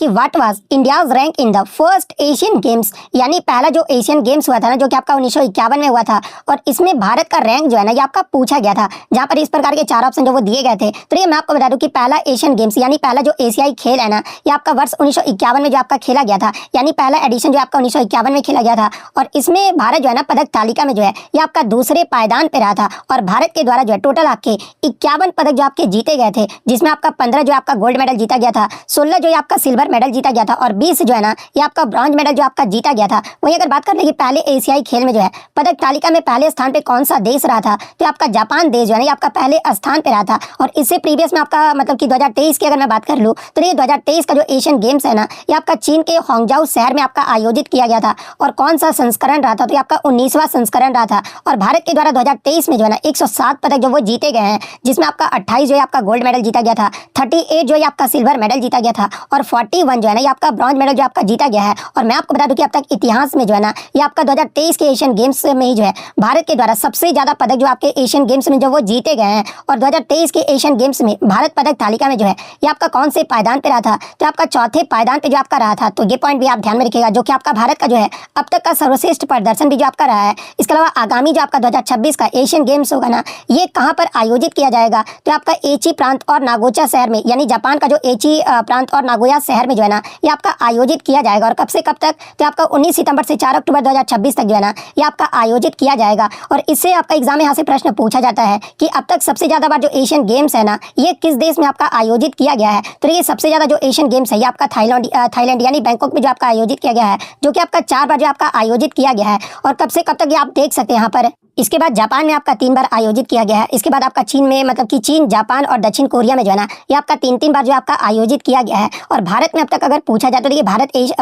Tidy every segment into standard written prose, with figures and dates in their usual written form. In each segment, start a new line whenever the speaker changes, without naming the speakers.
कि what was India's rank in the first Asian games, यानी पहला जो एशियन गेम्स हुआ था ना, जो कि आपका 1951 में हुआ था, और इसमें भारत का रैंक जो है ना ये आपका पूछा गया था, जहां पर इस प्रकार के 4 ऑप्शन जो वो दिए गए थे। तो ये मैं आपको बता दूं कि पहला एशियन गेम्स यानी पहला जो एशियाई खेल है ना, ये आपका वर्ष 1951 में जो आपका खेला गया था, यानी पहला एडिशन जो आपका 1951 में खेला गया था। और इसमें भारत जो है ना पदक तालिका में जो है ये आपका दूसरे पायदान पे रहा था, और भारत के द्वारा जो है टोटल आपके 51 पदक जो आपके जीते गए थे, जिसमें आपका 15 जो आपका गोल्ड मेडल जीता गया था, 16 जो आपका सिल्वर मेडल जीता गया था, और 20 जो है ना ये आपका ब्रॉन्ज मेडल जो आपका जीता गया था। वहीं अगर बात कर ले कि पहले एशियाई खेल में जो है पदक तालिका में पहले स्थान पे कौन सा देश रहा था, तो आपका जापान देश जो है ना ये आपका पहले स्थान पे रहा था। और इससे प्रीवियस में आपका मतलब कि 2023 की अगर मैं बात कर लूँ तो ये 2023 का जो एशियन गेम्स है ना ये आपका चीन के होंगजाओ शहर में आपका आयोजित किया गया था। और कौन सा संस्करण रहा था, तो ये आपका 19वां संस्करण रहा था। और भारत के द्वारा 2023 में जो है ना 107 पदक जो वो जीते गए हैं, जिसमें आपका 28 जो है आपका गोल्ड मेडल जीता गया था, 38 जो है आपका सिल्वर मेडल जीता गया था, और 41 जो है ना ये आपका ब्रॉन्ज मेडल जो आपका जीता गया है। और मैं आपको बता दूं कि अब तक इतिहास में जो है ना ये आपका 2023 के एशियन गेम्स में ही जो है भारत के द्वारा सबसे ज्यादा पदक जो आपके एशियन गेम्स में जो वो जीते गए हैं। और 2023 के एशियन गेम्स में भारत पदक तालिका में जो है ये आपका कौन से पायदान पे रहा था, तो आपका चौथे पायदान पे जो आपका रहा था। तो ये पॉइंट भी आप ध्यान में रखिएगा, जो कि आपका भारत का जो है अब तक का सर्वश्रेष्ठ प्रदर्शन भी जो आपका रहा है। इसके अलावा आगामी जो आपका 2026 का एशियन गेम्स होगा ना ये कहाँ पर आयोजित किया जाएगा, तो आपका एची प्रांत और नागोया शहर में, यानी जापान का जो एची प्रांत और नागोया शहर में जो है ना ये आपका आयोजित किया जाएगा। और कब से कब तक, तो आपका 19 सितंबर से 4 अक्टूबर 2026 तक जो है ना ये आपका आयोजित किया जाएगा। और इससे आपका एग्जाम में यहाँ से प्रश्न पूछा जाता है कि अब तक सबसे ज्यादा बार जो एशियन गेम्स है ना ये किस देश में आपका आयोजित किया गया है। तो ये सबसे ज्यादा जो एशियन गेम्स है ये आपका थाईलैंड यानी बैंकॉक में जो आपका आयोजित किया गया है, जो कि आपका 4 बार जो आपका आयोजित किया गया है। और कब से कब तक ये आप देख सकते हैं यहाँ पर। इसके बाद जापान में आपका 3 बार आयोजित किया गया है। इसके बाद आपका चीन में, मतलब कि चीन, जापान और दक्षिण कोरिया में जो है ना ये आपका 3-3 बार जो आपका आयोजित किया गया है। और भारत में अब तक अगर पूछा जाए तो देखिए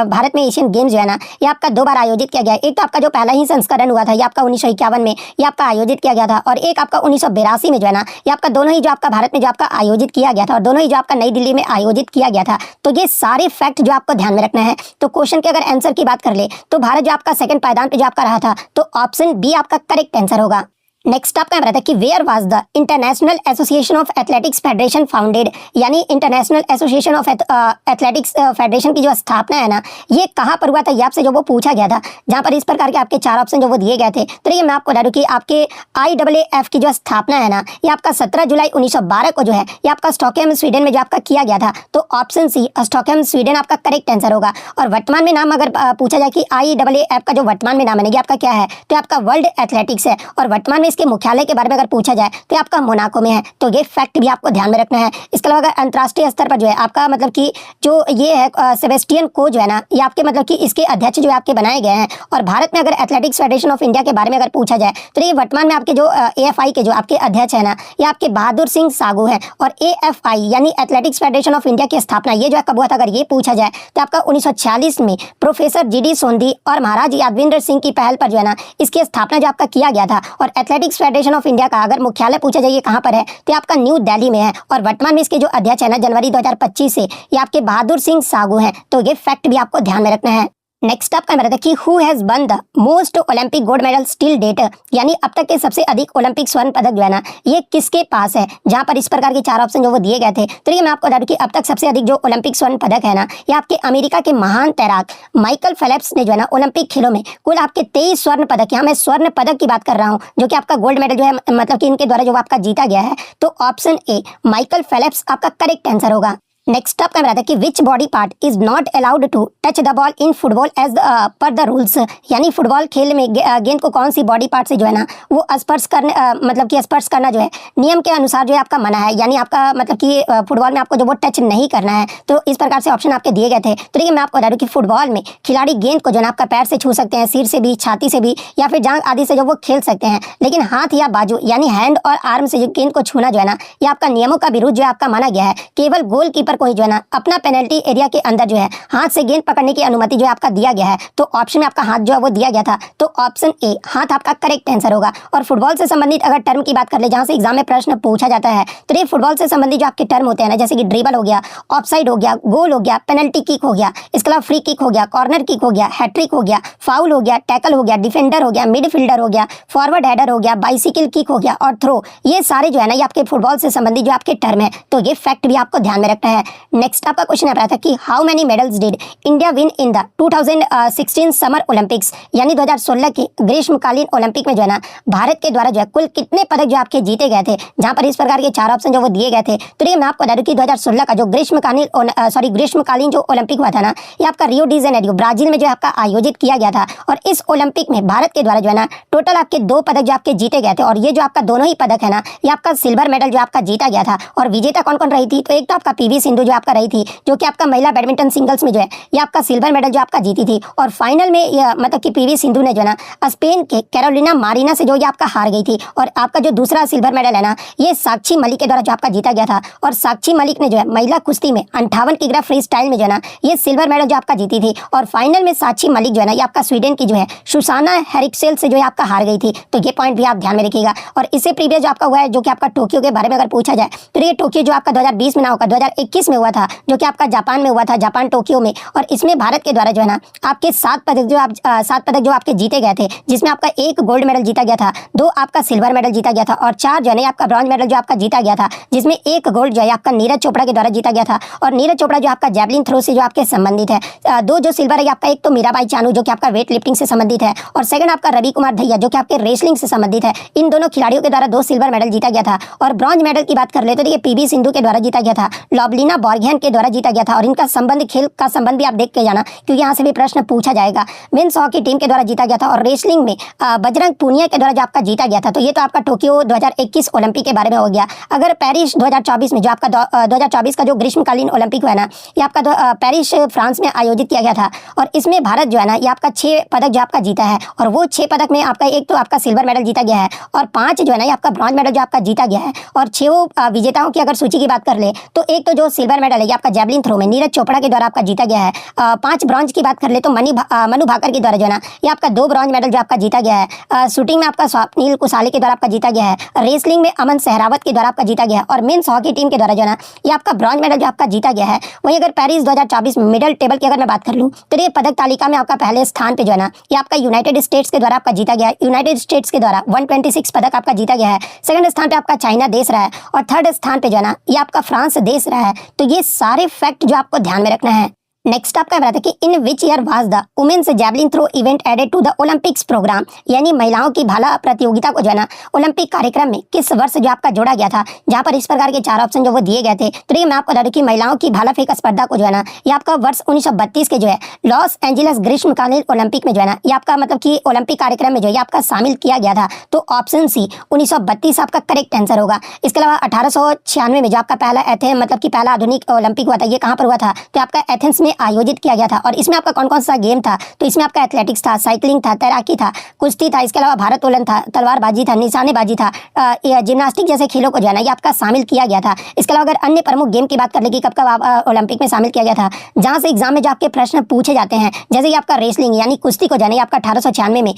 भारत में एशियन गेम्स जो है ना ये आपका 2 बार आयोजित किया गया है। एक तो आपका जो पहला ही संस्करण हुआ था ये आपका 1951 में ये आपका आयोजित किया गया था, और एक आपका 1982 में जो है ना ये आपका दोनों ही जो आपका भारत में जो आपका आयोजित किया गया था, और दोनों ही जो आपका नई दिल्ली में आयोजित किया गया था। तो ये सारे फैक्ट जो आपको ध्यान में रखना है। तो क्वेश्चन के अगर आंसर की बात कर ले तो भारत जो आपका सेकंड पायदान पे जो आपका रहा था, तो ऑप्शन बी आपका करेक्ट आंसर होगा। नेक्स्ट आपका रहता है कि where was the international association of athletics federation founded, यानी international association of athletics federation की जो स्थापना है ना ये कहाँ पर हुआ था, ये आपसे जो वो पूछा गया था, जहाँ पर इस प्रकार के आपके 4 ऑप्शन जो वो दिए गए थे। तो ये मैं आपको बता दूं कि आपके IAAF की जो स्थापना है ना ये आपका 17 जुलाई 1912 को जो है ये आपका स्टॉकहोम स्वीडन में जो आपका किया गया था। तो ऑप्शन सी स्टॉकहोम स्वीडन आपका करेक्ट आंसर होगा। और वर्तमान में नाम अगर पूछा जाए कि IAAF का जो वर्तमान में नाम है ये आपका क्या है, तो आपका वर्ल्ड एथलेटिक्स है। और वर्तमान में इसके मुख्यालय के बारे में अगर पूछा जाए तो आपका मोनाको में है। तो ये फैक्ट भी आपको ध्यान में रखना है। इसके अलावा अगर अंतर्राष्ट्रीय स्तर पर जो है आपका मतलब कि जो ये है सेबेस्टियन को जो है ना ये आपके मतलब कि इसके अध्यक्ष जो आपके बनाए गए हैं। और भारत में अगर एथलेटिक्स फेडरेशन ऑफ इंडिया के बारे में अगर पूछा जाए तो ये वर्तमान में आपके जो AFI के जो आपके अध्यक्ष है ना ये आपके बहादुर सिंह सागू है। और AFI यानी एथलेटिक्स फेडरेशन ऑफ इंडिया की स्थापना ये जो है कब हुआ था, अगर ये पूछा जाए तो आपका 1946 में प्रोफेसर GD सोंधी और महाराज यादविंद्र सिंह की पहल पर जो है ना इसकी स्थापना जो आपका किया गया था। और एथलेटिक्स फेडरेशन ऑफ इंडिया का अगर मुख्यालय पूछा जाए कहां पर है, तो आपका न्यू दिल्ली में है। और वर्तमान में इसके जो अध्यक्ष है ना जनवरी 2025 से ये आपके बहादुर सिंह सागू हैं। तो ये फैक्ट भी आपको ध्यान में रखना है। नेक्स्ट आपका मेरा था कि who has won the most Olympic gold medal still date, यानी अब तक के सबसे अधिक ओलंपिक स्वर्ण पदक जो है ना ये किसके पास है, जहां पर इस प्रकार के 4 ऑप्शन जो वो दिए गए थे। तो ये मैं आपको बता दूं कि अब तक सबसे अधिक जो ओलंपिक स्वर्ण पदक है ना ये आपके अमेरिका के महान तैराक माइकल फेल्प्स ने जो है ना ओलंपिक खेलों में कुल आपके 23 स्वर्ण पदक, यहाँ मैं स्वर्ण पदक की बात कर रहा हूँ, जो कि आपका गोल्ड मेडल जो है मतलब कि इनके द्वारा जो आपका जीता गया है। तो ऑप्शन ए माइकल फेल्प्स आपका करेक्ट आंसर होगा। नेक्स्ट आपका रहता है कि which body part is not allowed to touch the ball in football as per the rules, यानी फुटबॉल खेल में गेंद को कौन सी बॉडी पार्ट से जो है ना वो स्पर्श करने मतलब कि स्पर्श करना जो है नियम के अनुसार जो है आपका मना है, यानी आपका मतलब कि फुटबॉल में आपको जो वो टच नहीं करना है। तो इस प्रकार से ऑप्शन आपके दिए गए थे। तो देखिए मैं आपको बता दूं कि फुटबॉल में खिलाड़ी गेंद को जो है आपका पैर से छू सकते हैं, सिर से भी, छाती से भी, या फिर जांघ आदि से जो वो खेल सकते हैं, लेकिन हाथ या बाजू यानी हैंड और आर्म से गेंद को छूना जो है ना ये आपका नियमों का विरुद्ध जो है आपका माना गया है। केवल गोलकीपर को ही जो है ना अपना पेनल्टी एरिया के अंदर जो है हाथ से गेंद पकड़ने की अनुमति जो है आपका दिया गया है। तो ऑप्शन में आपका हाथ जो है वो दिया गया था। तो ऑप्शन ए हाथ आपका करेक्ट आंसर होगा। और फुटबॉल से संबंधित अगर टर्म की बात कर ले, जहां से एग्जाम में प्रश्न पूछा जाता है, तो ये फुटबॉल से संबंधित जो आपके टर्म होते हैं ना, जैसे कि ड्रिबल हो गया, ऑफसाइड हो गया, गोल हो गया, पेनल्टी किक हो गया, इसके अलावा फ्री किक हो गया, कॉर्नर किक हो गया, हैट्रिक हो गया, फाउल हो गया, टैकल हो गया, डिफेंडर हो गया, मिडफील्डर हो गया, फॉरवर्ड हेडर हो गया, बाइसिकल किक हो गया और थ्रो, ये सारे जो है ना ये आपके फुटबॉल से संबंधित जो आपके टर्म है। तो ये फैक्ट भी आपको ध्यान में रखना है। नेक्स्ट आपका क्वेश्चन आ रहा था कि how many medals did India win in the 2016 summer Olympics, यानी 2016 के ग्रीष्मकालीन ओलंपिक में जो है ना भारत के द्वारा जो है कुल कितने पदक जो आपके जीते गए थे। जहां पर इस प्रकार के 4 ऑप्शन जो वो दिए गए थे। तो ये मैं आपको बता दूं कि 2016 का जो ग्रीष्मकालीन जो ओलंपिक हुआ था ना, ये आपका रियो डी जेनेरियो ब्राजील में जो आपका आयोजित किया गया था। और इस ओलंपिक में भारत के द्वारा जो है ना टोटल आपके 2 पदक जो आपके जीते गए थे। और ये जो आपका दोनों ही पदक है ना, ये आपका सिल्वर मेडल जो आपका जीता गया था। और विजेता कौन कौन रही थी, तो एक तो आपका पीवी सिंधु जो आपका रही थी, जो कि आपका महिला बैडमिंटन सिंगल्स में जो है ये आपका सिल्वर मेडल जो आपका जीती थी। और फाइनल में मतलब कि पीवी सिंधु ने जो है ना स्पेन के कैरोलिना मारिना से जो ये आपका हार गई थी। और आपका जो दूसरा सिल्वर मेडल है ना, ये साक्षी मलिक के द्वारा जो आपका जीता गया था। और साक्षी मलिक ने जो है महिला कुश्ती में 58 किग्रा फ्री स्टाइल में जो है ना ये सिल्वर मेडल जो आपका जीती थी। और फाइनल में साक्षी मलिक जो है ना ये आपका स्वीडन की जो है सुसाना हेरिक्सेल से जो है आपका हार गई थी। तो ये पॉइंट भी आप ध्यान में रखिएगा। और इससे प्रीवियस जो आपका हुआ है, जो कि आपका टोक्यो के बारे में अगर पूछा जाए, तो ये टोक्यो जो आपका 2020 में ना होगा 2021 में हुआ था, जो कि आपका जापान में हुआ था, जापान टोक्यो में। और इसमें भारत के द्वारा जो है ना आपके 7 पदक जो आपके जीते गए थे, जिसमें आपका 1 गोल्ड मेडल जीता गया था, 2 आपका सिल्वर मेडल जीता गया था और 4 जो है आपका ब्रॉन्ज मेडल जो आपका जीता गया था, जिसमें 1 गोल्ड जो है आपका नीरज चोपड़ा के द्वारा जीता गया था। और नीरज चोपड़ा जो आपका जैवलिन थ्रो से जो आपके संबंधित है। 2 जो सिल्वर है आपका, एक तो मीराबाई चानू जो कि आपका वेट लिफ्टिंग से संबंधित है, और सेकंड आपका रवि कुमार दहिया जो कि आपके रेसलिंग से संबंधित है। इन दोनों खिलाड़ियों के द्वारा 2 सिल्वर मेडल जीता गया था। और ब्रॉन्ज मेडल की बात कर ले तो ये पीवी सिंधु के द्वारा जीता गया था, लवलीना बोर्गोहेन के द्वारा जीता गया था। और इनका संबंध, खेल का संबंध भी आप देख के जाना, क्योंकि यहाँ से भी प्रश्न पूछा जाएगा। मेंस हॉकी टीम के द्वारा जीता गया था। और रेसलिंग में बजरंग पूनिया के द्वारा जो आपका जीता गया था। तो ये तो आपका टोक्यो 2021 ओलंपिक के बारे में हो गया। अगर पेरिस 2024 में जो आपका 2024 का जो ग्रीष्मकालीन ओलंपिक हुआ है ना, ये आपका पेरिस फ्रांस में आयोजित किया गया था। और इसमें भारत जो है ना ये आपका 6 पदक जो आपका जीता है। और वो 6 पदक में आपका एक तो आपका सिल्वर मेडल जीता गया है, और 5 जो है ना ये आपका ब्रॉन्ज मेडल जो आपका जीता गया है। और 6 विजेताओं की अगर सूची की बात कर ले, तो एक तो जो सिल्वर मेडल है ये आपका जैवलिन थ्रो में नीरज चोपड़ा के द्वारा आपका जीता गया है। 5 ब्रॉन्ज की बात कर ले तो मनु भाकर के द्वारा जो है ना ये आपका 2 ब्रॉन्ज मेडल जो आपका जीता गया है। शूटिंग में आपका स्वप्निल कुसाले के द्वारा आपका जीता गया है। रेसलिंग में अमन सहरावत के द्वारा आपका जीता गया है। और मेंस हॉकी टीम के द्वारा जो है ना ये आपका ब्रॉन्ज मेडल जो आपका जीता गया है। वहीं अगर पेरिस 2024 मिडल टेबल की अगर मैं बात कर लूँ, तो ये पदक तालिका में आपका पहले स्थान पे जो है ना ये आपका यूनाइटेड स्टेट्स के द्वारा आपका जीता गया है। यूनाइटेड स्टेट्स के द्वारा 126 पदक आपका जीता गया है। सेकंड स्थान पे आपका चाइना देश रहा है। और थर्ड स्थान पे जो है ना ये आपका फ्रांस देश रहा है। तो ये सारे फैक्ट जो आपको ध्यान में रखना है। नेक्स्ट आपका रहा था कि in which year was the women's javelin throw event added to the Olympics program, यानी महिलाओं की भाला प्रतियोगिता को जो है ना ओलंपिक कार्यक्रम में किस वर्ष जो आपका जोड़ा गया था। जहां पर इस प्रकार के 4 ऑप्शन जो वो दिए गए थे। तो ये मैं आपको बता दूं कि महिलाओं की भाला फेंक स्पर्धा को जो है ना ये आपका वर्ष 1932 के जो है लॉस एंजलिस ग्रीष्मकालीन ओलंपिक में जो है ना ये आपका मतलब कि ओलंपिक कार्यक्रम में जो है आपका शामिल किया गया था। तो ऑप्शन सी 1932 आपका करेक्ट आंसर होगा। इसके अलावा 1896 में जो आपका पहला आधुनिक ओलंपिक हुआ था, ये कहाँ पर हुआ था, तो आपका एथेंस में आयोजित किया गया था। और इसमें आपका कौन कौन सा गेम था, तो इसमें आपका एथलेटिक्स था, साइकिलिंग था, तैराकी था, कुश्ती था, इसके अलावा भारोत्तोलन था, तलवारबाजी था, निशानेबाजी था, जिम्नास्टिक जैसे खेलों को जो है ना ये आपका शामिल किया गया था। इसके अलावा अगर अन्य प्रमुख गेम की बात कर ले कि कब कब ओलंपिक में शामिल किया गया था, जहां से एग्जाम में जो आपके प्रश्न पूछे जाते हैं, जैसे कि आपका रेसलिंग यानी कुश्ती को जो है आपका 1896 में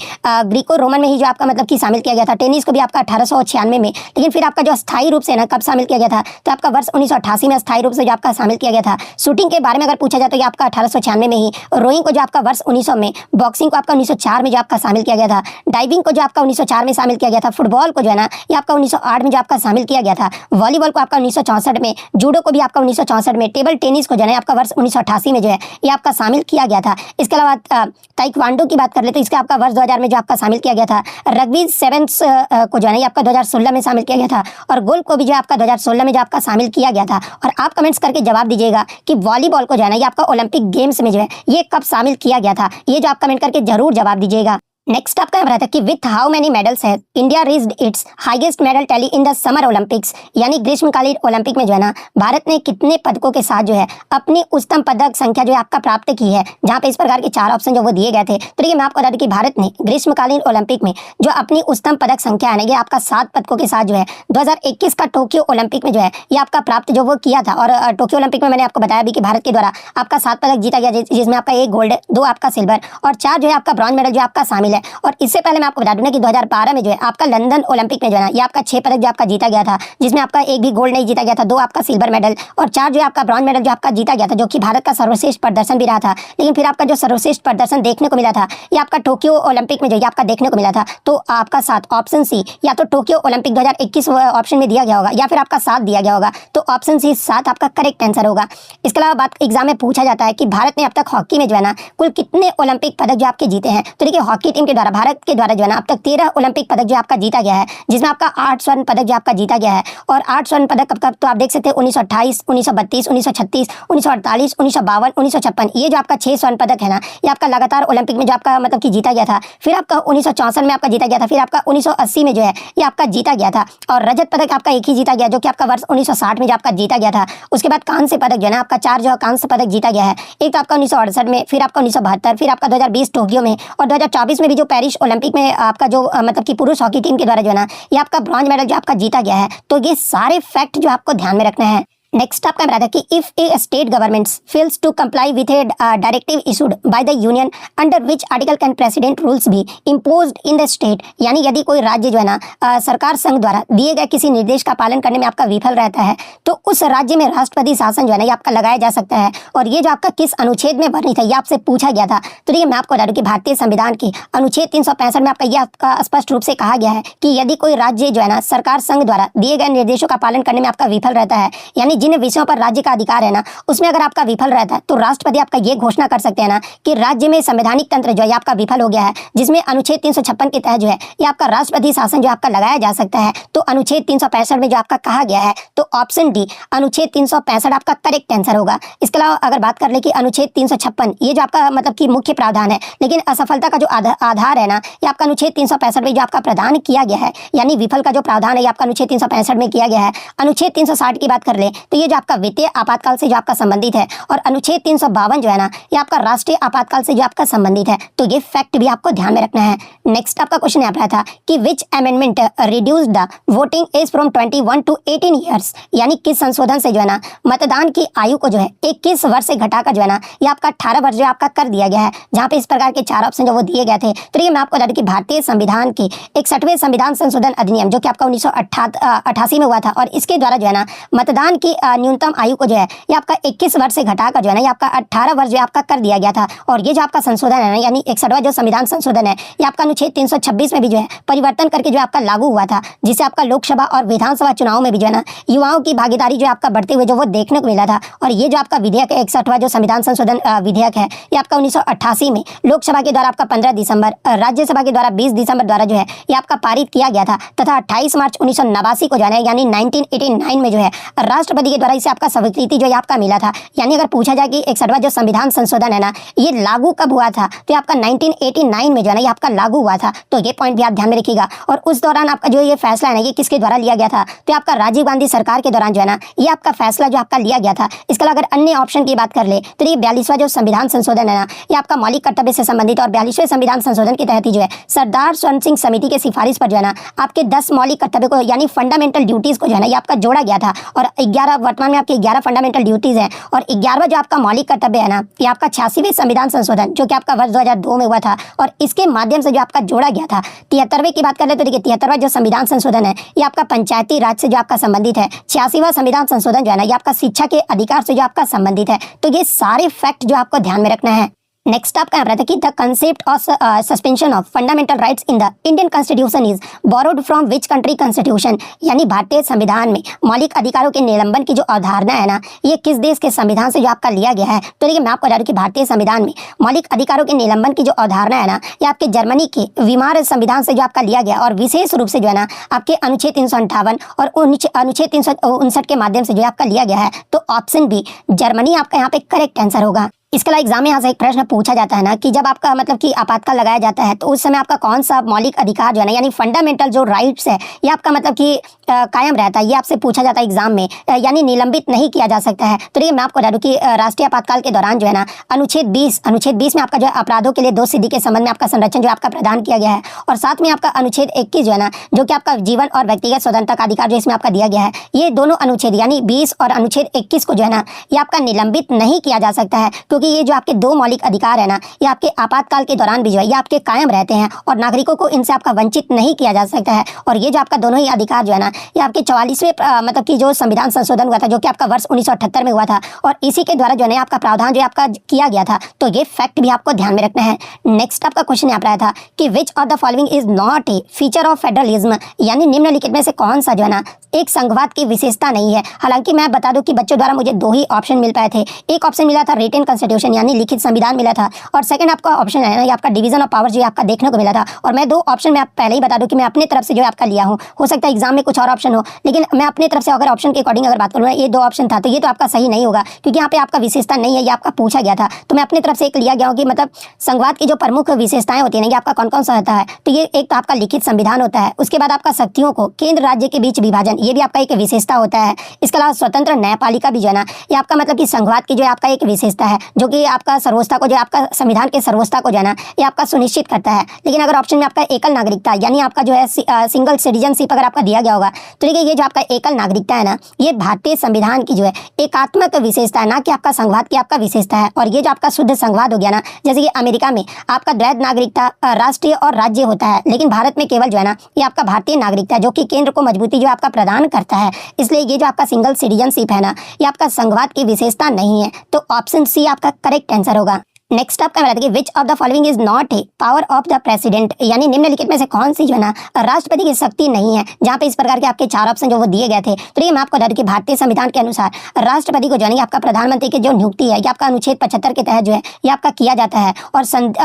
ग्रीको रोमन में ही जो आपका मतलब कि शामिल किया गया था। टेनिस को भी आपका 1896 में, लेकिन फिर आपका जो स्थायी रूप से ना कब शामिल किया गया था, तो आपका वर्ष 1988 में स्थायी रूप से जो आपका शामिल किया गया था। शूटिंग के बारे में अगर पूछा जाए तो ये आपका 1896 में ही, रोइंग को जो आपका वर्ष 1900 में, बॉक्सिंग को आपका 1904 में जो आपका शामिल किया गया था, डाइविंग को जो आपका 1904 में शामिल किया गया था, फुटबॉल को जो है ना ये आपका 1908 में जो आपका शामिल किया गया था, वॉलीबॉल को आपका 1964 में, जूडो को भी आपका 1964 में, टेबल टेनिस को जो है आपका वर्ष 1988 में जो है ये आपका शामिल किया गया था। इसके अलावा ताइक्वांडो की बात कर ले तो इसका आपका वर्ष 2000 में जो आपका शामिल किया गया था। रग्बी सेवेंस को जो है ये आपका 2016 में शामिल किया गया था। और गोल्फ को भी जो आपका 2016 में जो आपका शामिल किया गया था। और आप कमेंट्स करके जवाब दीजिएगा कि वॉलीबॉल को जो है ना ये आपका ओलंपिक गेम्स में जो है ये कब शामिल किया गया था। ये जो आप कमेंट करके जरूर जवाब दीजिएगा। नेक्स्ट आपका रहा था कि विथ हाउ मेनी मेडल्स है India reached it's highest medal tally in the summer Olympics, यानी ग्रीष्मकालीन ओलंपिक में जो है ना भारत ने कितने पदकों के साथ जो है अपनी उच्चतम पदक संख्या जो है आपका प्राप्त की है। जहां पे इस प्रकार के 4 ऑप्शन जो वो दिए गए थे। तो देखिए मैं आपको बता दूं कि भारत ने ग्रीष्मकालीन ओलंपिक में जो अपनी उच्चतम पदक संख्या है ये आपका 7 पदकों के साथ जो है 2021 का टोक्यो ओलंपिक में जो है ये आपका प्राप्त जो वो किया था। और टोक्यो ओलंपिक में मैंने आपको बताया भी कि भारत के द्वारा आपका 7 पदक जीता गया, जिसमें आपका 1 गोल्ड, 2 आपका सिल्वर और 4 जो है आपका ब्रॉन्ज मेडल जो आपका शामिल है। है। और इससे पहले मैं आपको बता दूं ना कि 2012 में जो है आपका लंदन ओलंपिक में जो है ना ये आपका 6 पदक जो आपका जीता गया था, जिसमें आपका एक भी गोल्ड नहीं जीता गया था, 2 आपका सिल्वर मेडल और 4 जो है आपका ब्रॉन्ज मेडल जो आपका जीता गया था, जो कि भारत का सर्वश्रेष्ठ प्रदर्शन भी रहा था। लेकिन फिर आपका जो सर्वश्रेष्ठ प्रदर्शन देखने को मिला था ये आपका टोक्यो ओलंपिक में जो ये आपका देखने को मिला था। तो आपका साथ ऑप्शन सी, या तो टोक्यो ओलंपिक 2021 ऑप्शन में दिया गया होगा या फिर आपका 7 दिया गया होगा। तो ऑप्शन सी 7 आपका करेक्ट आंसर होगा। इसके अलावा बात एग्जाम में पूछा जाता है कि भारत ने अब तक हॉकी में जो है ना कुल कितने ओलंपिक पदक जो आपके जीते हैं। तो देखिए हॉकी टीम के द्वारा, भारत के द्वारा जो है ना अब तक 13 ओलंपिक पदक जो आपका जीता गया है, जिसमें आपका 8 स्वर्ण पदक जो आपका जीता गया है। और 8 स्वर्ण पदक कब कब, तो आप देख सकते हैं 1928, 1932, 1936, 1948, 1952, 1956। ये जो आपका 6 स्वर्ण पदक है ना ये आपका लगातार ओलंपिक में जो आपका मतलब कि जीता गया था। फिर आपका 1964 में आपका जीता गया था, फिर आपका 1980 में जो है ये आपका जीता गया था। और रजत पदक आपका एक ही जीता गया जो कि आपका वर्ष 1960 में जो आपका जीता गया था। उसके बाद कांस्य पदक जो है ना आपका 4 जो कांस्य पदक जीता गया है। एक तो आपका 1968 में, फिर आपका 1972, फिर आपका 2020 टोक्यो में और 2024 में भी जो पेरिस ओलंपिक में आपका जो मतलब कि पुरुष हॉकी टीम के द्वारा जो है ना ये आपका ब्रॉन्ज मेडल जो आपका जीता गया है। तो ये सारे फैक्ट जो आपको ध्यान में रखना है। नेक्स्ट आपका बताया कि if a state government fails to comply with a directive issued by the union under which article can president rules be imposed in the state, यानी यदि कोई राज्य जो है ना सरकार संघ द्वारा दिए गए किसी निर्देश का पालन करने में आपका विफल रहता है तो उस राज्य में राष्ट्रपति शासन जो है ना ये आपका लगाया जा सकता है। और ये जो आपका किस अनुच्छेद में वर्णित है ये आपसे पूछा गया था। तो देखिए मैं आपको बता दूं कि भारतीय संविधान की अनुच्छेद 365 में आपका ये आपका स्पष्ट रूप से कहा गया है कि यदि कोई राज्य जो है ना सरकार संघ द्वारा दिए गए निर्देशों का पालन करने में आपका विफल रहता है, यानी जिन विषयों पर राज्य का अधिकार है ना उसमें अगर आपका विफल रहता है तो राष्ट्रपति आपका ये घोषणा कर सकते हैं ना कि राज्य में संवैधानिक तंत्र जो है आपका विफल हो गया है, जिसमें अनुच्छेद 356 के तहत जो है ये आपका राष्ट्रपति शासन जो आपका लगाया जा सकता है। तो अनुच्छेद 365 में जो आपका कहा गया है तो ऑप्शन डी अनुच्छेद 365 आपका करेक्ट आंसर होगा। इसके अलावा अगर बात कर ले कि अनुच्छेद 356 ये जो आपका मतलब कि मुख्य प्रावधान है, लेकिन असफलता का जो आधार है ना ये आपका अनुच्छेद 365 में जो आपका प्रदान किया गया है, यानी विफल का जो प्रावधान है ये आपका अनुच्छेद 365 में किया गया है। अनुच्छेद 360 की बात कर ले तो ये जो आपका वित्तीय आपातकाल से जो आपका संबंधित है, और अनुच्छेद 352 जो है ना ये आपका राष्ट्रीय आपातकाल से जो आपका संबंधित है। तो ये फैक्ट भी आपको ध्यान में रखना है। नेक्स्ट आपका क्वेश्चन यहाँ पर था कि which amendment reduce the voting age from 21 to 18 years, यानी किस संशोधन से जो है ना मतदान की आयु को जो है 21 वर्ष से घटाकर जो है ना ये आपका 18 वर्ष जो आपका कर दिया गया है, जहाँ पे इस प्रकार के 4 ऑप्शन जो वो दिए गए थे। तो ये मैं आपको बता दूं कि भारतीय संविधान की 61वें संविधान संशोधन अधिनियम जो कि आपका 1988 में हुआ था, और इसके द्वारा जो है ना मतदान की न्यूनतम आयु को जो है ये आपका 21 वर्ष से घटाकर जो है ना ये आपका 18 वर्ष जो आपका कर दिया गया था। और ये जो आपका संशोधन है ना यानी 61वां जो संविधान संशोधन है ये आपका अनुच्छेद 326 में भी जो है परिवर्तन करके जो आपका लागू हुआ था, जिससे आपका लोकसभा और विधानसभा चुनाव में भी जो है ना युवाओं की भागीदारी जो आपका बढ़ते हुए जो वो देखने को मिला था। और ये जो आपका विधेयक है 61वां जो संविधान संशोधन विधेयक है ये आपका 1988 में लोकसभा के द्वारा आपका 15 दिसंबर, राज्यसभा के द्वारा 20 दिसंबर द्वारा जो है ये आपका पारित किया गया था, तथा 28 मार्च 1989 को जो है यानी 1989 में जो है राष्ट्रपति के द्वारा इसे आपका स्वीकृति जो है आपका मिला था। यानी अगर पूछा जाए कि 61वां जो संविधान संशोधन है ना ये लागू कब हुआ था तो आपका 1989 में जो है ना ये आपका लागू हुआ था। तो ये पॉइंट भी आप ध्यान में रखिएगा। और उस दौरान आपका जो ये फैसला है ना ये किसके द्वारा लिया गया था तो आपका राजीव गांधी सरकार के दौरान जो है ना ये आपका फैसला जो आपका लिया गया था। इसके अलावा अगर अन्य ऑप्शन की बात कर ले तो ये 42वां जो संविधान संशोधन है ना ये आपका मौलिक कर्तव्य से संबंधित, और 42वें संविधान संशोधन के तहत ही जो है सरदार स्वर्ण सिंह समिति के सिफारिश पर जो है ना आपके 10 मौलिक कर्तव्य को यानी फंडामेंटल ड्यूटीज को जो है ना ये आपका जोड़ा गया था। और 11 वर्तमान में आपके 11 फंडामेंटल ड्यूटीज हैं, और 11वां जो आपका मौलिक कर्तव्य है ना ये आपका 86वें संविधान संशोधन जो कि आपका वर्ष 2002 में हुआ था, और इसके माध्यम से जो आपका जोड़ा गया था। 73वें की बात कर ले तो देखिए 73वां जो संविधान संशोधन है ये आपका पंचायती राज से जो आपका संबंधित है। 86वां संविधान संशोधन जो है ना ये आपका शिक्षा के अधिकार से जो आपका संबंधित है। तो ये सारे फैक्ट जो आपको ध्यान में रखना है। नेक्स्ट आपका यहाँ था कि the concept of suspension of fundamental rights in the Indian constitution is borrowed from which country constitution, यानी भारतीय संविधान में मौलिक अधिकारों के निलंबन की जो अवधारणा है ना ये किस देश के संविधान से जो आपका लिया गया है। तो देखिए मैं आपको बता दूं कि भारतीय संविधान में मौलिक अधिकारों के निलंबन की जो अवधारणा है ना ये आपके जर्मनी के वीमार संविधान से जो आपका लिया गया, और विशेष रूप से जो है ना आपके अनुच्छेद 358 और अनुच्छेद 359 के माध्यम से जो आपका लिया गया है। तो ऑप्शन बी जर्मनी आपका यहाँ पे करेक्ट आंसर होगा। इसके अलावा एग्जाम में यहाँ से एक प्रश्न पूछा जाता है ना कि जब आपका मतलब कि आपातकाल लगाया जाता है तो उस समय आपका कौन सा मौलिक अधिकार जो है ना यानी फंडामेंटल जो राइट्स है ये आपका मतलब कि कायम रहता है, ये आपसे पूछा जाता है एग्जाम में, यानी निलंबित नहीं किया जा सकता है। तो ये मैं आपको बता दूं कि राष्ट्रीय आपातकाल के दौरान जो है ना अनुच्छेद 20 में आपका जो अपराधों के लिए दोष सिद्धि के संबंध में आपका संरक्षण जो आपका प्रदान किया गया है, और साथ में आपका अनुच्छेद 21 जो है ना जो कि आपका जीवन और व्यक्तिगत स्वतंत्रता का अधिकार जो इसमें आपका दिया गया है, ये दोनों अनुच्छेद यानी 20 और अनुच्छेद 21 को जो है ना ये आपका निलंबित नहीं किया जा सकता है, क्योंकि क्योंकि ये जो आपके दो मौलिक अधिकार है ना, ये आपके आपातकाल के दौरान भी जो है ये आपके कायम रहते हैं और नागरिकों को इनसे आपका वंचित नहीं किया जा सकता है। और ये जो आपका दोनों ही अधिकार जो है ना, ये आपके 44वें मतलब कि जो संविधान संशोधन हुआ था, जो कि आपका वर्ष 1978 में हुआ था, और इसी के द्वारा जो है आपका प्रावधान जो आपका किया गया था। तो ये फैक्ट भी आपको ध्यान में रखना है। नेक्स्ट आपका क्वेश्चन यहाँ पर आया था कि which of the following is not a feature of federalism, यानी निम्नलिखित में से कौन सा जो है ना एक संघवाद की विशेषता नहीं है। हालांकि मैं बता दूं कि बच्चों द्वारा मुझे दो ही ऑप्शन मिल पाए थे। एक ऑप्शन मिला था रिटन कॉन्स्टिट्यूशन यानी लिखित संविधान मिला था, और सेकंड आपका ऑप्शन है ना ये आपका डिवीजन ऑफ पावर्स जो आपका देखने को मिला था। और मैं दो ऑप्शन में आप पहले ही बता दूं कि मैं अपने तरफ से जो आपका लिया हूं, हो सकता है एग्जाम में कुछ और ऑप्शन हो, लेकिन मैं अपने तरफ से अगर ऑप्शन के अकॉर्डिंग अगर बात करूँ, ये दो ऑप्शन था, तो ये तो आपका सही नहीं होगा क्योंकि यहाँ पे आपका विशेषता नहीं है, ये आपका पूछा गया था। तो मैं अपने तरफ से एक लिया गया हूँ कि मतलब संघवाद की जो प्रमुख विशेषताएं होती है ना, ये आपका कौन कौन सा होता है। तो ये एक तो आपका लिखित संविधान होता है, उसके बाद आपका शक्तियों को केंद्र राज्य के बीच विभाजन, ये भी आपका एक विशेषता होता है। इसके अलावा स्वतंत्र न्यायपालिका भी जो है ना, ये आपका मतलब कि संघवाद की जो आपका एक विशेषता है, जो कि आपका सर्वोच्चता को जो आपका संविधान के सर्वोच्चता को जो है ना ये आपका सुनिश्चित करता है। लेकिन अगर ऑप्शन में आपका एकल नागरिकता यानी आपका जो है सिंगल सिटीजनशिप अगर आपका दिया गया होगा, तो देखिए ये जो आपका एकल नागरिकता है ना, ये भारतीय संविधान की जो है एकात्मक विशेषता है, ना कि आपका संघवाद की आपका विशेषता है। और ये जो आपका शुद्ध संघवाद हो गया ना, जैसे कि अमेरिका में आपका द्वैध नागरिकता राष्ट्रीय और राज्य होता है, लेकिन भारत में केवल जो है ना ये आपका भारतीय नागरिकता है, जो कि केंद्र को मजबूती जो आपका प्रदान करता है। इसलिए ये जो आपका सिंगल सिटीजनशिप है ना, ये आपका संघवाद की विशेषता नहीं है। तो ऑप्शन सी आपका करेक्ट आंसर होगा। नेक्स्ट आपका बताया कि which of the following is not a power of the president, यानी निम्नलिखित में से कौन सी जो है ना राष्ट्रपति की शक्ति नहीं है। जहां पे इस प्रकार के आपके चार ऑप्शन जो वो दिए गए थे, तो ये मैं आपको बता दूं कि भारतीय संविधान के अनुसार राष्ट्रपति को जो है आपका प्रधानमंत्री की जो नियुक्ति है, ये आपका अनुच्छेद 75 के तहत जो है ये आपका किया जाता है। और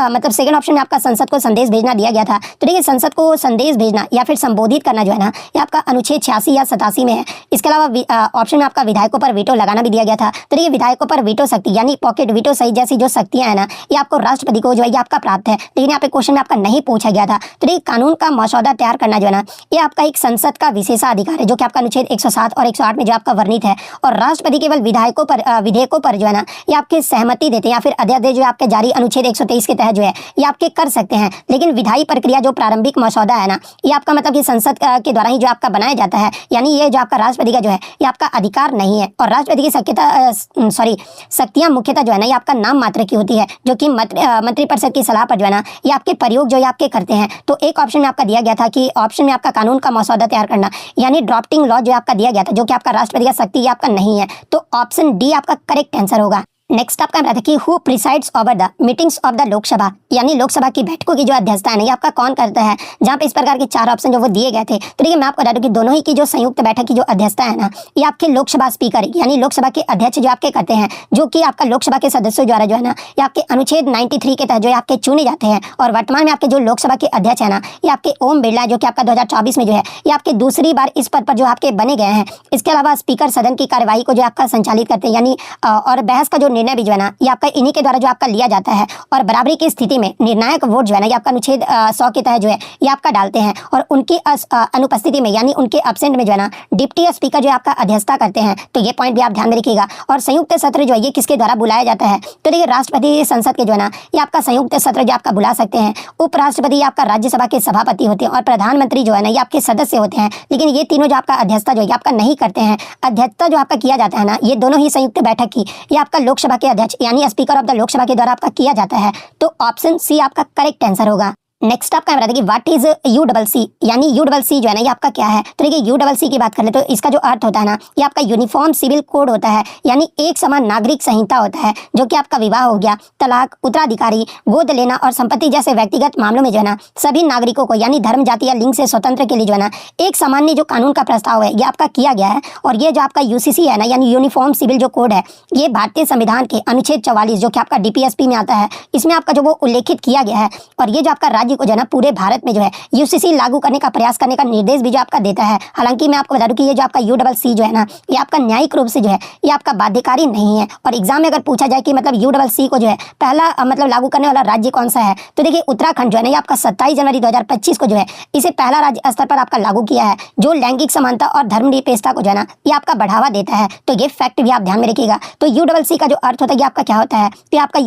मतलब सेकंड ऑप्शन में आपका संसद को संदेश भेजना दिया गया था। तो देखिए संसद को संदेश भेजना या फिर संबोधित करना जो है ना, ये आपका अनुच्छेद 86 या 87 में है। इसके अलावा ऑप्शन में आपका विधायकों पर वीटो लगाना भी दिया गया था। तो देखिए विधायकों पर वीटो शक्ति यानी पॉकेट वीटो सही जैसी जो शक्तियां है ना, ये आपको राष्ट्रपति को जो है ये आपका प्राप्त है। लेकिन यहाँ पे क्वेश्चन में आपका नहीं पूछा गया था। तो देखिए कानून का मसौदा तैयार करना जो है ना, ये आपका एक संसद का विशेषाधिकार है, जो कि आपका अनुच्छेद 107 और 108 में जो आपका वर्णित है। और राष्ट्रपति केवल विधेयकों पर जो है ना ये आपकी सहमति देते हैं, या फिर अध्यादेश जो आपके जारी अनुच्छेद 123 के तहत जो है ये आपके कर सकते हैं। लेकिन विधायी प्रक्रिया जो प्रारंभिक मसौदा है ना, ये आपका मतलब कि संसद के द्वारा ही जो आपका बनाया जाता है, यानी ये जो आपका राष्ट्रपति का जो है ये आपका अधिकार नहीं है। और राष्ट्रपति की शक्तियां मुख्यतः जो है ना ये आपका नाम मात्र की होती है, जो कि मंत्रिपरिषद की सलाह पर जो है ना ये आपके प्रयोग जो ये आपके करते हैं। तो एक ऑप्शन में आपका दिया गया था कि ऑप्शन में आपका कानून का मसौदा तैयार करना यानी ड्राफ्टिंग लॉ जो आपका दिया गया था, जो कि आपका राष्ट्रपति का शक्ति ये आपका नहीं है। तो ऑप्शन डी आपका करेक्ट आंसर होगा। नेक्स्ट आपका रहता है कि who presides over the meetings of the Lok Sabha, यानी लोकसभा की बैठकों की जो अध्यक्षता है ना ये आपका कौन करता है। जहां पे इस प्रकार के चार ऑप्शन जो वो दिए गए थे, तो देखिए मैं आपको बता दूं कि दोनों ही की जो संयुक्त बैठक की जो अध्यक्षता है ना, ये आपके लोकसभा स्पीकर यानी लोकसभा के अध्यक्ष जो आपके करते हैं, जो कि आपका लोकसभा के सदस्यों द्वारा जो है ना ये आपके अनुच्छेद 93 के तहत जो है आपके चुने जाते हैं। और वर्तमान में आपके जो लोकसभा के अध्यक्ष है ना, ये आपके ओम बिरला, जो कि आपका 2024 में जो है ये आपके दूसरी बार इस पद पर जो आपके बने गए हैं। इसके अलावा स्पीकर सदन की कार्यवाही को जो आपका संचालित करते हैं, यानी और बहस का जो निर्णय भी जो है ना ये आपका इन्हीं के द्वारा जो आपका लिया जाता है। और बराबरी की स्थिति में निर्णायक वोट जो है ना ये आपका अनुच्छेद 100 के तहत जो है ये आपका डालते हैं। और उनकी अनुपस्थिति में यानी उनके एब्सेंट में जो है ना डिप्टी स्पीकर जो आपका अध्यक्षता करते हैं। तो ये पॉइंट भी आप ध्यान में रखिएगा। और संयुक्त सत्र जो है ये किसके द्वारा बुलाया जाता है, तो देखिए राष्ट्रपति संसद के जो है ना ये आपका संयुक्त सत्र जो आपका बुला सकते हैं। उपराष्ट्रपति आपका राज्यसभा के सभापति होते हैं, और प्रधानमंत्री जो है ना ये आपके सदस्य होते हैं। लेकिन ये तीनों जो आपका अध्यक्षता जो है आपका नहीं करते हैं। अध्यक्षता जो आपका किया जाता है ना, ये दोनों ही संयुक्त बैठक की ये आपका लोकसभा के अध्यक्ष यानी स्पीकर ऑफ द लोकसभा के द्वारा आपका किया जाता है। तो ऑप्शन सी आपका करेक्ट आंसर होगा। नेक्स्ट आपका बताते कि व्हाट इज UCC, यानी UCC जो है ना ये आपका क्या है। तो देखिए UCC की बात करें तो इसका जो अर्थ होता है ना, ये आपका यूनिफॉर्म सिविल कोड होता है, यानी एक समान नागरिक संहिता होता है। जो कि आपका विवाह हो गया, तलाक, उत्तराधिकारी, गोद लेना और संपत्ति जैसे व्यक्तिगत मामलों में जो है ना सभी नागरिकों को यानी धर्म, जाति या लिंग से स्वतंत्र के लिए जो है ना एक सामान्य जो कानून का प्रस्ताव है ये आपका किया गया है। और ये जो आपका UCC है ना यानी यूनिफॉर्म सिविल जो कोड है, ये भारतीय संविधान के अनुच्छेद 44 जो कि आपका DPSP में आता है, इसमें आपका जो वो उल्लेखित किया गया है। और ये जो आपका को जो है ना पूरे भारत में जो है UCC लागू करने का प्रयास करने का निर्देश भी जो आपका देता है। हालांकि मैं आपको बता दूं कि ये जो आपका UCC जो है ना ये आपका न्यायिक रूप से जो है ये आपका बाध्यकारी नहीं है। और एग्जाम में अगर पूछा जाए कि मतलब UCC को जो है पहला मतलब लागू करने वाला राज्य कौन सा है, तो देखिए उत्तराखंड जो है ना ये आपका 27 जनवरी 2025 को जो है इसे पहला राज्य स्तर पर आपका लागू किया है, जो लैंगिक समानता और धर्मनिरपेक्षता को जो है ना ये आपका बढ़ावा देता है। तो ये फैक्ट भी आप ध्यान में रखिएगा। तो UCC का जो अर्थ होता है ये आपका क्या होता है, तो आपका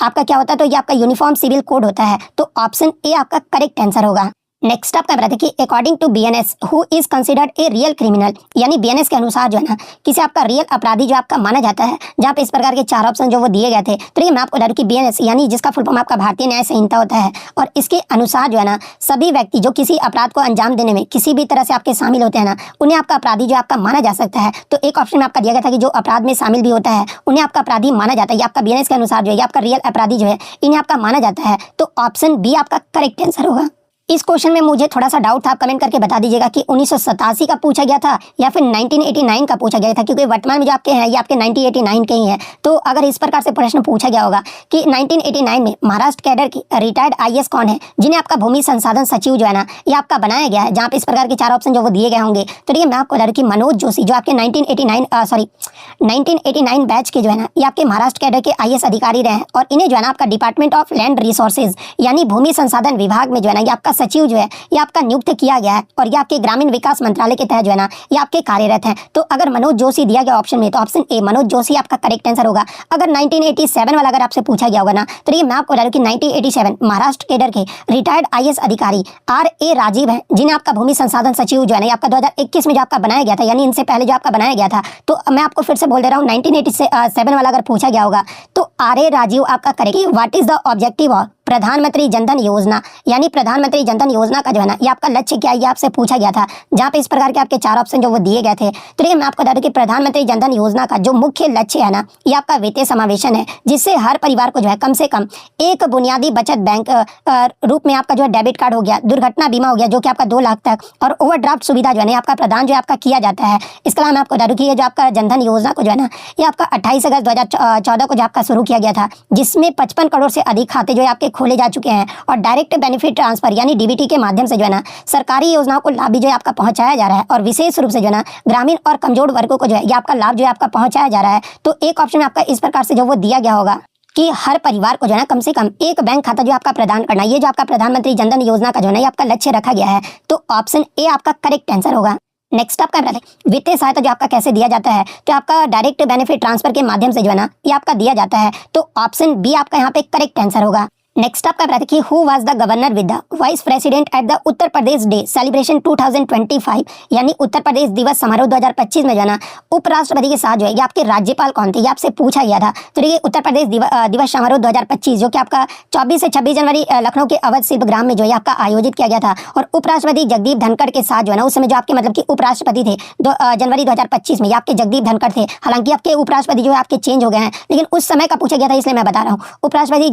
आपका क्या होता है, तो ये आपका यूनिफॉर्म सिविल कोड होता है। तो ऑप्शन ए आपका करेक्ट आंसर होगा। नेक्स्ट आपका बताते कि according to BNS who is considered a real criminal, यानी बीएनएस के अनुसार जो है ना किसी आपका रियल अपराधी जो आपका माना जाता है, जहाँ पे इस प्रकार के 4 ऑप्शन जो वो दिए गए थे। तो ये मैं आपको बता दूं कि बीएनएस यानी जिसका फुल फॉर्म आपका भारतीय न्याय संहिता होता है, और इसके अनुसार जो है ना सभी व्यक्ति जो किसी अपराध को अंजाम देने में किसी भी तरह से आपके शामिल होते हैं ना, उन्हें आपका अपराधी जो आपका माना जा सकता है। तो एक ऑप्शन में आपका दिया गया था कि जो अपराध में शामिल भी होता है उन्हें आपका अपराधी माना जाता है। ये आपका बीएनएस के अनुसार जो है आपका रियल अपराधी जो है इन्हें आपका माना जाता है। तो ऑप्शन बी आपका करेक्ट आंसर होगा। इस क्वेश्चन में मुझे थोड़ा सा डाउट था, आप कमेंट करके बता दीजिएगा कि 1987 का पूछा गया था या फिर 1989 का पूछा गया था, क्योंकि वर्तमान में जो आपके हैं ये आपके 1989 के ही हैं। तो अगर इस प्रकार से प्रश्न पूछा गया होगा कि 1989 में महाराष्ट्र कैडर की रिटायर्ड आईएएस कौन है जिन्हें आपका भूमि संसाधन सचिव जो है ना ये आपका बनाया गया है, जहाँ पे इस प्रकार के 4 ऑप्शन जो वो दिए गए होंगे। तो देखिए मैं आपको बता दूं कि मनोज जोशी जो आपके 1989 बैच के जो है ना ये आपके महाराष्ट्र कैडर के आईएएस अधिकारी रहे हैं, और इन्हें जो है ना आपका डिपार्टमेंट ऑफ लैंड रिसोर्सेज यानी भूमि संसाधन विभाग में जो है ना ये आपका सचिव जो है ये आपका नियुक्त किया गया है, और ये आपके ग्रामीण विकास मंत्रालय के तहत जो है ना ये आपके कार्यरत हैं। तो अगर मनोज जोशी दिया गया ऑप्शन में तो ऑप्शन ए मनोज जोशी आपका करेक्ट आंसर होगा। अगर 1987 वाला अगर आपसे पूछा गया होगा ना तो ये मैं आपको बता दूं कि 1987 महाराष्ट्र कैडर के रिटायर्ड आईएएस अधिकारी RA राजीव हैं, जिन्हें आपका भूमि संसाधन सचिव जो है ना आपका 2021 में जो आपका बनाया गया था, यानी इनसे पहले जो आपका बनाया गया था। तो मैं आपको फिर से बोल दे रहा हूँ 1987 वाला अगर पूछा गया होगा तो RA राजीव आपका correct. What is the objective of प्रधानमंत्री जनधन योजना, यानी प्रधानमंत्री जनधन योजना का जो है ना ये आपका लक्ष्य क्या है ये आपसे पूछा गया था, जहाँ पे इस प्रकार के आपके 4 ऑप्शन जो वो दिए गए थे। तो ये मैं आपको बता दूं कि प्रधानमंत्री जनधन योजना का जो मुख्य लक्ष्य है ना ये आपका वित्तीय समावेशन है, जिससे हर परिवार को जो है कम से कम एक बुनियादी बचत बैंक रूप में आपका जो है डेबिट कार्ड हो गया, दुर्घटना बीमा हो गया जो कि आपका 2 लाख तक, और ओवरड्राफ्ट सुविधा जो है ना आपका प्रदान जो है आपका किया जाता है। इसके अलावा मैं आपको बता दूं कि ये जो आपका जनधन योजना को जो है ना ये आपका 28 अगस्त 2014 को जो आपका शुरू किया गया था, जिसमें 55 करोड़ से अधिक खाते जो है आपके खोले जा चुके हैं, और डायरेक्ट बेनिफिट ट्रांसफर यानी डीबीटी के माध्यम से जो है ना सरकारी योजनाओं को लाभ भी जो है आपका पहुंचाया जा रहा है, और विशेष रूप से जो है ना ग्रामीण और कमजोर वर्गों को जो है ये आपका लाभ जो है आपका पहुंचाया जा रहा है। तो एक ऑप्शन में आपका इस प्रकार से जो वो दिया गया होगा कि हर परिवार को जो है ना कम से कम एक बैंक खाता जो आपका प्रदान करना, ये जो आपका प्रधानमंत्री जनधन योजना का जो है ना ये आपका लक्ष्य रखा गया है। तो ऑप्शन ए आपका करेक्ट आंसर होगा। नेक्स्ट आपका वित्तीय सहायता जो आपका कैसे दिया जाता है, तो आपका डायरेक्ट बेनिफिट ट्रांसफर के माध्यम से जो है ना ये आपका दिया जाता है। तो ऑप्शन बी आपका यहाँ पे करेक्ट आंसर होगा। नेक्स्ट आपका बताते कि who was the governor with the vice president at the Uttar Pradesh day celebration 2025, यानी उत्तर प्रदेश दिवस समारोह 2025 में जो है ना उपराष्ट्रपति के साथ जो है ये आपके राज्यपाल कौन थे, ये आपसे पूछा गया था। तो देखिए उत्तर प्रदेश दिवस समारोह 2025 जो कि आपका 24 से 26 जनवरी लखनऊ के अवध शिल्पग्राम में जो है आपका आयोजित किया गया था, और उपराष्ट्रपति जगदीप धनखड़ के साथ जो है ना उस समय जो आपके मतलब कि उपराष्ट्रपति थे जनवरी 2025 में ये आपके जगदीप धनखड़ थे। हालांकि आपके उपराष्ट्रपति जो है आपके चेंज हो गए हैं, लेकिन उस समय का पूछा गया था इसलिए मैं बता रहा हूँ। उपराष्ट्रपति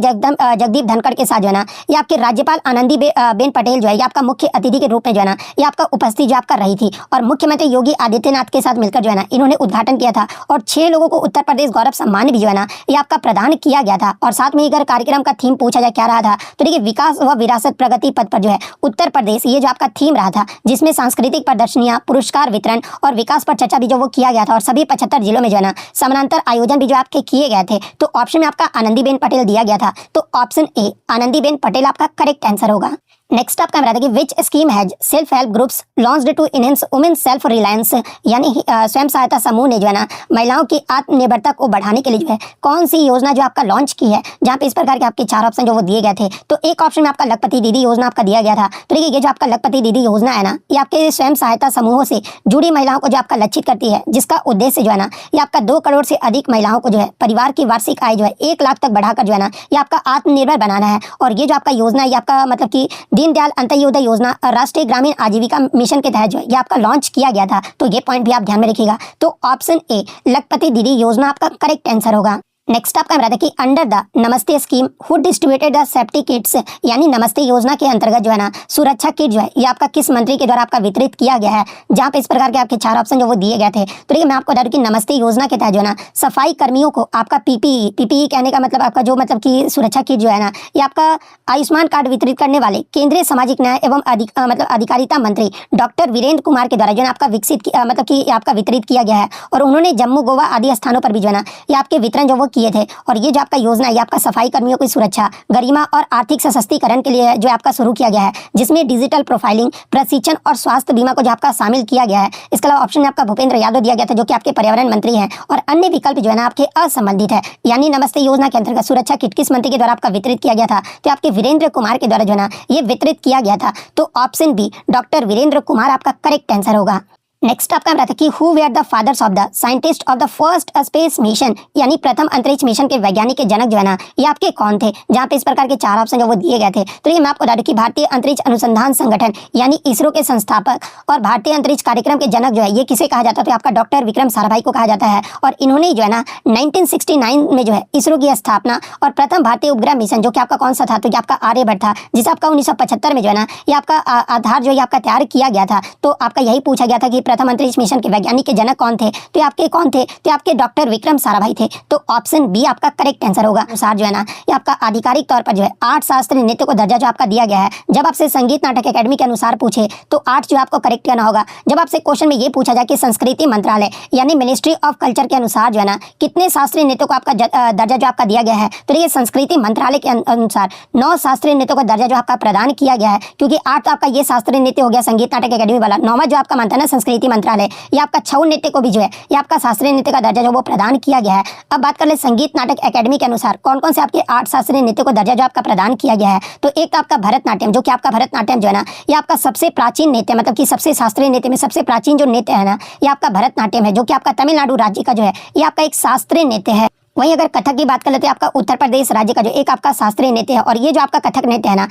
जगदीप धनखड़ के साथ जो है ना ये आपके राज्यपाल आनंदी बेन पटेल जो है ये आपका मुख्य अतिथि के रूप में जो है ना ये आपका उपस्थित जो आपका रही थी, और मुख्यमंत्री योगी आदित्यनाथ के साथ मिलकर जो है ना इन्होंने उद्घाटन किया था, और 6 लोगों को उत्तर प्रदेश गौरव सम्मान भी जो है ना ये आपका प्रदान किया गया था। और साथ में अगर कार्यक्रम का थीम पूछा जाए क्या रहा था, तो देखिए विकास व विरासत प्रगति पथ पर जो है उत्तर प्रदेश ये जो आपका थीम रहा था, जिसमें सांस्कृतिक प्रदर्शनियां, पुरस्कार वितरण और विकास पर चर्चा भी जो वो किया गया था, और सभी 75 जिलों में जो है ना समानांतर आयोजन भी जो आपके किए गए थे। तो ऑप्शन में आपका आनंदीबेन पटेल दिया गया था। तो ऑप्शन ए आनंदीबेन पटेल आपका करेक्ट आंसर होगा। नेक्स्ट आपका बताते कि which scheme has self help groups launched to enhance women self reliance, यानी स्वयं सहायता समूह ने जो है ना महिलाओं की आत्मनिर्भरता को बढ़ाने के लिए जो है कौन सी योजना जो आपका लॉन्च की है, जहाँ पे इस प्रकार के आपके 4 ऑप्शन जो वो दिए गए थे। तो एक ऑप्शन में आपका लखपति दीदी योजना आपका दिया गया था। तो देखिए ये जो आपका लखपति दीदी योजना है ना ये आपके स्वयं सहायता समूहों से जुड़ी महिलाओं को जो आपका लक्षित करती है, जिसका उद्देश्य जो है ना ये आपका 2 करोड़ से अधिक महिलाओं को जो है परिवार की वार्षिक आय जो है 1 लाख तक बढ़ाकर जो है ना ये आपका आत्मनिर्भर बनाना है। और ये जो आपका योजना है ये आपका मतलब कि दीनदयाल अंत्योदय योजना राष्ट्रीय ग्रामीण आजीविका मिशन के तहत जो है ये आपका लॉन्च किया गया था। तो ये पॉइंट भी आप ध्यान में रखिएगा। तो ऑप्शन ए लखपति दीदी योजना आपका करेक्ट आंसर होगा। नेक्स्ट आपका बताते कि under the Namaste scheme who distributed the safety kits, यानी नमस्ते योजना के अंतर्गत जो है ना सुरक्षा किट जो है ये आपका किस मंत्री के द्वारा आपका वितरित किया गया है, जहाँ पे इस प्रकार के आपके 4 ऑप्शन जो वो दिए गए थे। तो देखिए मैं आपको बता दूं कि नमस्ते योजना के तहत जो है ना सफाई कर्मियों को आपका पीपीई कहने का मतलब आपका जो मतलब कि सुरक्षा किट जो है ना ये आपका आयुष्मान कार्ड वितरित करने वाले केंद्रीय सामाजिक न्याय एवं अधिकारिता मंत्री डॉक्टर वीरेंद्र कुमार के द्वारा जो है आपका विकसित मतलब कि आपका वितरित किया गया है, और उन्होंने जम्मू गोवा आदि स्थानों पर भी जो है ना ये आपके वितरण जो वो किए थे। और ये जो आपका योजना है, ये आपका सफाई कर्मियों की सुरक्षा, गरिमा और आर्थिक सशक्तिकरण के लिए जो आपका शुरू किया गया है, जिसमें डिजिटल प्रोफाइलिंग, प्रशिक्षण और स्वास्थ्य बीमा को जो आपका शामिल किया गया है। इसके अलावा ऑप्शन में आपका भूपेंद्र यादव दिया गया था, जो कि आपके पर्यावरण मंत्री हैं। और अन्य विकल्प जो है ना आपके असंबंधित है। यानी नमस्ते योजना के अंतर्गत सुरक्षा किट किस मंत्री के द्वारा आपका वितरित किया गया था, तो आपके वीरेंद्र कुमार के द्वारा जो है ना ये वितरित किया गया था। तो option B doctor Virendra Kumar आपका करेक्ट आंसर होगा। नेक्स्ट आपका रहा था कि who were the fathers of the scientist of the first space mission, यानी प्रथम अंतरिक्ष मिशन के वैज्ञानिक के जनक जो है ना ये आपके कौन थे। जहां पे इस प्रकार के 4 ऑप्शन जो वो दिए गए थे। तो ये मैं आपको बता दूं कि भारतीय अंतरिक्ष अनुसंधान संगठन यानी इसरो के संस्थापक और भारतीय अंतरिक्ष कार्यक्रम के जनक जो है ये किसे कहा जाता है, तो आपका डॉक्टर विक्रम साराभाई को कहा जाता है। और इन्होंने जो है ना 1969 में जो है इसरो की स्थापना और प्रथम भारतीय उपग्रह मिशन जो कि आपका कौन सा था, तो ये आपका आर्यभट्ट था, जिसे आपका 1975 में जो है ना ये आपका आधार जो है आपका तैयार किया गया था। तो आपका यही पूछा गया था कि प्रथम अंतरिक्ष मिशन के वैज्ञानिक के जनक कौन थे, तो आपके कौन थे, तो आपके डॉक्टर विक्रम साराभाई थे। तो ऑप्शन बी आपका करेक्ट आंसर होगा। अनुसार जो है ना ये आपका आधिकारिक तौर पर जो है 8 शास्त्रीय नृत्य को दर्जा जो आपका दिया गया है। जब आपसे संगीत नाटक अकेडमी के अनुसार पूछे तो 8 जो आपको करेक्ट करना होगा। जब आपसे क्वेश्चन में ये पूछा जाए कि संस्कृति मंत्रालय यानी मिनिस्ट्री ऑफ कल्चर के अनुसार जो है ना कितने शास्त्रीय नृत्य को आपका दर्जा जो आपका दिया गया है, तो ये संस्कृति मंत्रालय के अनुसार 9 शास्त्रीय नृत्य को दर्जा जो आपका प्रदान किया गया है। क्योंकि 8 तो आपका ये शास्त्रीय नृत्य हो गया संगीत नाटक अकेडमी वाला, 9वां जो आपका मानता है ना संस्कृति मंत्रालय, ये आपका छऊ नृत्य को भी जो है ये आपका शास्त्रीय नृत्य का दर्जा जो वो प्रदान किया गया है। अब बात कर ले संगीत नाटक अकेडमी के अनुसार कौन कौन से आपके 8 शास्त्रीय नृत्य को दर्जा जो आपका प्रदान किया गया है। तो एक तो आपका भरतनाट्यम, जो कि आपका भरतनाट्यम जो है ना ये आपका सबसे प्राचीन नृत्य, मतलब कि सबसे शास्त्रीय नृत्य में सबसे प्राचीन जो नृत्य है ना ये आपका भरतनाट्यम है, जो कि आपका तमिलनाडु राज्य का जो है ये आपका एक शास्त्रीय नृत्य है। वहीं अगर कथक की बात कर लेते हैं आपका उत्तर प्रदेश राज्य का जो एक आपका शास्त्रीय नृत्य है। और ये जो आपका कथक नृत्य है ना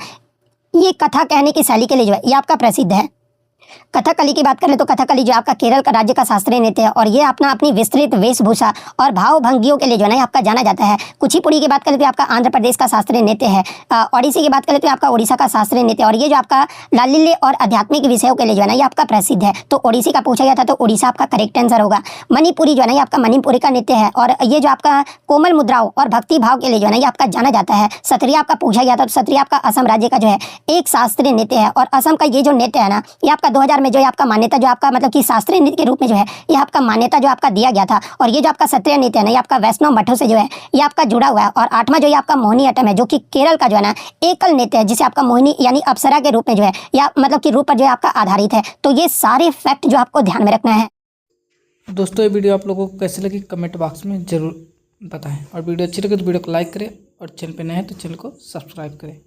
ये कथा कहने की शैली के लिए जो है ये आपका प्रसिद्ध है। कथकली की बात करें तो कथकली जो आपका केरल का राज्य का शास्त्रीय नृत्य है। और ये अपनी विस्तृत वेशभूषा और भाव भंगियों के लिए जो है आपका जाना जाता है। कुचिपुड़ी की बात करें तो आपका आंध्र प्रदेश का शास्त्रीय नृत्य है। ओडिसी की बात करें तो आपका ओडिशा का शास्त्रीय नृत्य। और ये जो आपका लालिल्य और आध्यात्मिक विषयों के लिए जो है ना ये आपका प्रसिद्ध है। तो ओडिसी का पूछा गया था तो ओडिशा आपका करेक्ट आंसर होगा। मणिपुरी जो है ना ये आपका मणिपुरी का नृत्य है। और ये जो आपका कोमल मुद्राओं और भक्ति भाव के लिए जो है ना ये आपका जाना जाता है। सत्रिया आपका पूछा गया था तो सत्रिया आपका असम राज्य का जो है एक शास्त्रीय नृत्य है। और असम का ये जो नृत्य है ना ये आपका 2000 में जो है आपका मान्यता जो आपका मतलब कि शास्त्रीय नृत्य के रूप में जो है ये आपका मान्यता जो आपका दिया गया था। और ये जो आपका सत्रिय नृत्य है ना ये आपका वैष्णव मठों से जो है ये आपका जुड़ा हुआ है। और 8वां जो ये आपका मोहिनी अट्टम है, जो कि केरल का जो है ना एकल नृत्य है, जिसे आपका मोहिनी यानी अप्सरा के रूप में जो है या मतलब कि रूप पर जो है आपका आधारित है। तो ये सारे फैक्ट जो आपको ध्यान में रखना है।
दोस्तों ये वीडियो आप लोगों को कैसी लगी कमेंट बॉक्स में जरूर बताएं। और वीडियो अच्छी लगे तो वीडियो को लाइक करें और चैनल पे नए हैं तो चैनल को सब्सक्राइब करें।